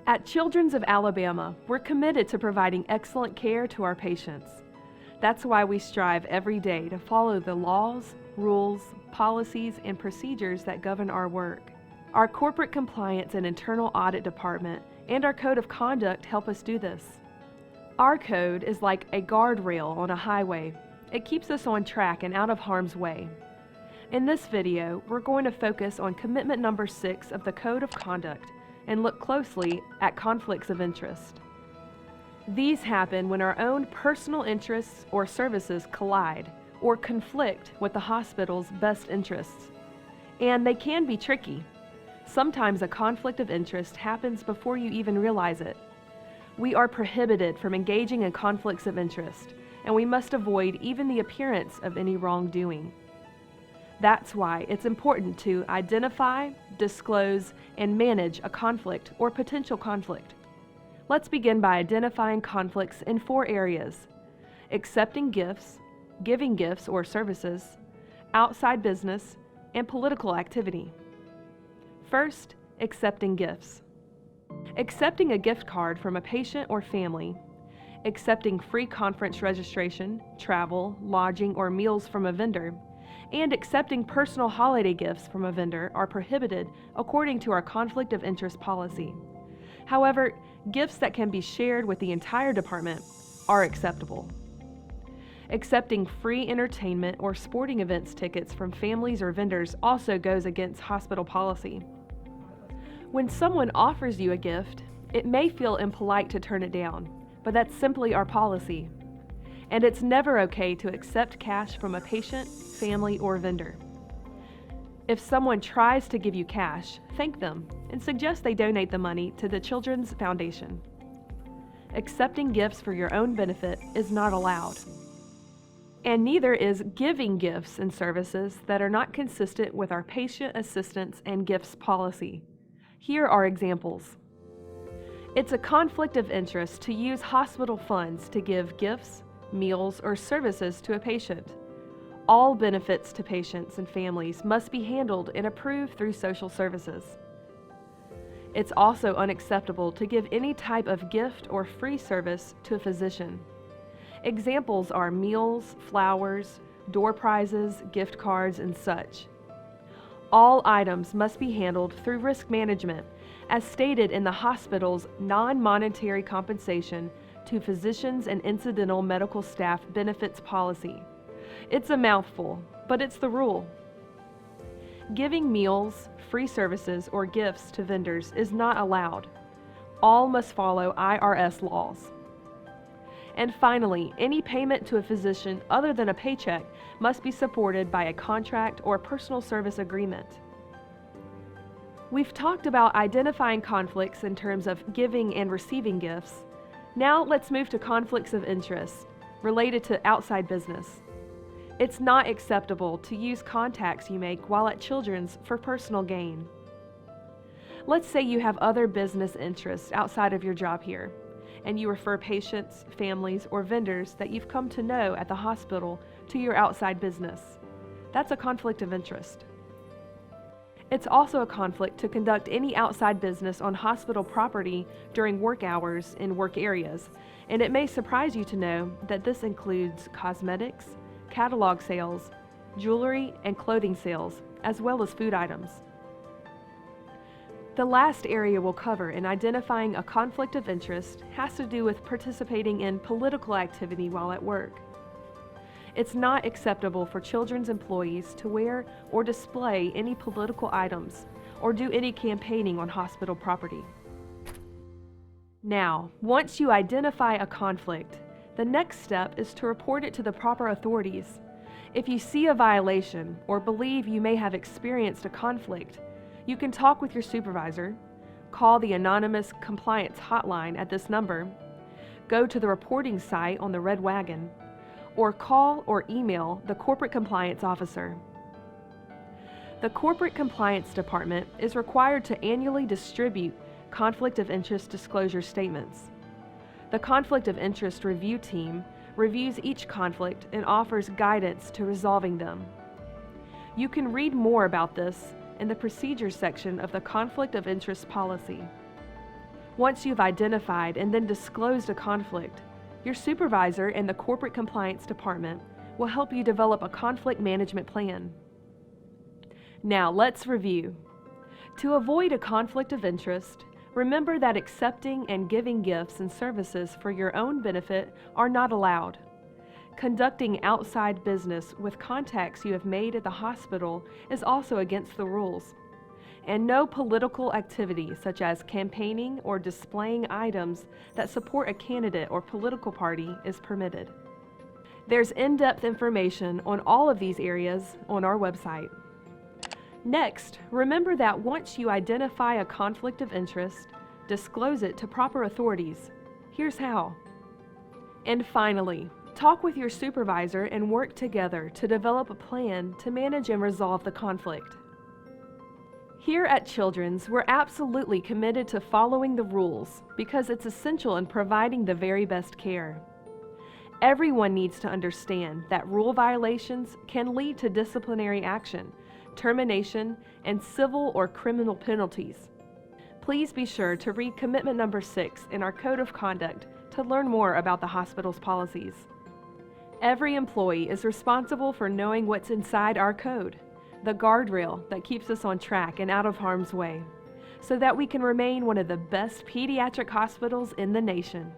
At Children's of Alabama, we're committed to providing excellent care to our patients. That's why we strive every day to follow the laws, rules, policies, and procedures that govern our work. Our corporate compliance and internal audit department and our code of conduct help us do this. Our code is like a guardrail on a highway. It keeps us on track and out of harm's way. In this video, we're going to focus on commitment number 6 of the Code of Conduct and look closely at conflicts of interest. These happen when our own personal interests or services collide or conflict with the hospital's best interests. And they can be tricky. Sometimes a conflict of interest happens before you even realize it. We are prohibited from engaging in conflicts of interest, and we must avoid even the appearance of any wrongdoing. That's why it's important to identify, disclose, and manage a conflict or potential conflict. Let's begin by identifying conflicts in 4 areas: accepting gifts, giving gifts or services, outside business, and political activity. First, accepting gifts. Accepting a gift card from a patient or family, accepting free conference registration, travel, lodging, or meals from a vendor, and accepting personal holiday gifts from a vendor are prohibited according to our conflict of interest policy. However, gifts that can be shared with the entire department are acceptable. Accepting free entertainment or sporting events tickets from families or vendors also goes against hospital policy. When someone offers you a gift, it may feel impolite to turn it down, but that's simply our policy. And it's never okay to accept cash from a patient, family, or vendor. If someone tries to give you cash, thank them and suggest they donate the money to the Children's Foundation. Accepting gifts for your own benefit is not allowed. And neither is giving gifts and services that are not consistent with our patient assistance and gifts policy. Here are examples. It's a conflict of interest to use hospital funds to give gifts, meals, or services to a patient. All benefits to patients and families must be handled and approved through social services. It's also unacceptable to give any type of gift or free service to a physician. Examples are meals, flowers, door prizes, gift cards, and such. All items must be handled through risk management, as stated in the hospital's non-monetary compensation to physicians and incidental medical staff benefits policy. It's a mouthful, but it's the rule. Giving meals, free services, or gifts to vendors is not allowed. All must follow IRS laws. And finally, any payment to a physician other than a paycheck must be supported by a contract or personal service agreement. We've talked about identifying conflicts in terms of giving and receiving gifts. Now let's move to conflicts of interest related to outside business. It's not acceptable to use contacts you make while at Children's for personal gain. Let's say you have other business interests outside of your job here, and you refer patients, families, or vendors that you've come to know at the hospital to your outside business. That's a conflict of interest. It's also a conflict to conduct any outside business on hospital property during work hours in work areas, and it may surprise you to know that this includes cosmetics, catalog sales, jewelry, and clothing sales, as well as food items. The last area we'll cover in identifying a conflict of interest has to do with participating in political activity while at work. It's not acceptable for Children's employees to wear or display any political items or do any campaigning on hospital property. Now, once you identify a conflict, the next step is to report it to the proper authorities. If you see a violation or believe you may have experienced a conflict, you can talk with your supervisor, call the anonymous compliance hotline at this number, go to the reporting site on the Red Wagon, or call or email the corporate compliance officer. The Corporate Compliance Department is required to annually distribute conflict of interest disclosure statements. The Conflict of Interest Review Team reviews each conflict and offers guidance to resolving them. You can read more about this in the Procedures section of the Conflict of Interest Policy. Once you've identified and then disclosed a conflict, your supervisor and the Corporate Compliance Department will help you develop a conflict management plan. Now let's review. To avoid a conflict of interest, remember that accepting and giving gifts and services for your own benefit are not allowed. Conducting outside business with contacts you have made at the hospital is also against the rules. And no political activity such as campaigning or displaying items that support a candidate or political party is permitted. There's in-depth information on all of these areas on our website. Next, remember that once you identify a conflict of interest, disclose it to proper authorities. Here's how. And finally, talk with your supervisor and work together to develop a plan to manage and resolve the conflict. Here at Children's, we're absolutely committed to following the rules because it's essential in providing the very best care. Everyone needs to understand that rule violations can lead to disciplinary action, termination, and civil or criminal penalties. Please be sure to read Commitment Number 6 in our Code of Conduct to learn more about the hospital's policies. Every employee is responsible for knowing what's inside our code, the guardrail that keeps us on track and out of harm's way, so that we can remain one of the best pediatric hospitals in the nation.